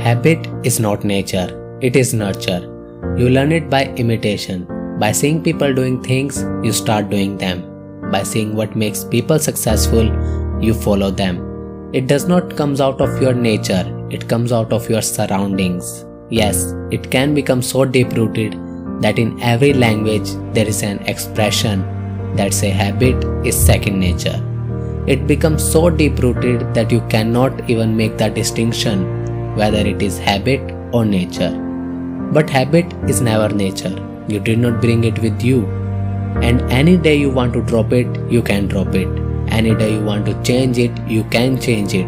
Habit is not nature, it is nurture. You learn it by imitation. By seeing people doing things, you start doing them. By seeing what makes people successful, you follow them. It does not come out of your nature, it comes out of your surroundings. Yes, it can become so deep-rooted that in every language there is an expression that says habit is second nature. It becomes so deep-rooted that you cannot even make the distinction whether it is habit or nature. But habit is never nature. You did not bring it with you. And any day you want to drop it, you can drop it. Any day you want to change it, you can change it.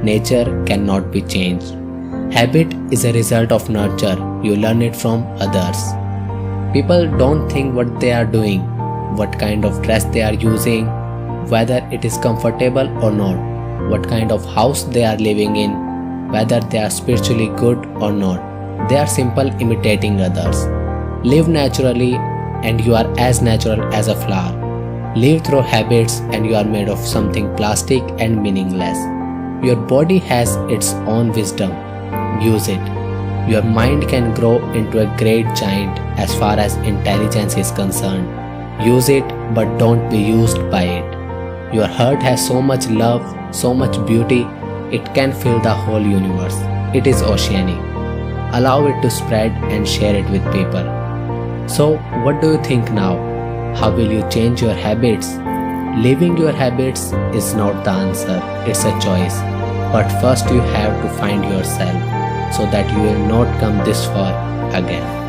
Nature cannot be changed. Habit is a result of nurture. You learn it from others. People don't think what they are doing, what kind of dress they are using, whether it is comfortable or not, what kind of house they are living in, whether they are spiritually good or not. They are simple imitating others. Live naturally and you are as natural as a flower. Live through habits and you are made of something plastic and meaningless. Your body has its own wisdom. Use it. Your mind can grow into a great giant as far as intelligence is concerned. Use it, but don't be used by it. Your heart has so much love, so much beauty, it can fill the whole universe. It is oceanic. Allow it to spread and share it with people. So, what do you think now? How will you change your habits? Leaving your habits is not the answer, it's a choice. But first you have to find yourself so that you will not come this far again.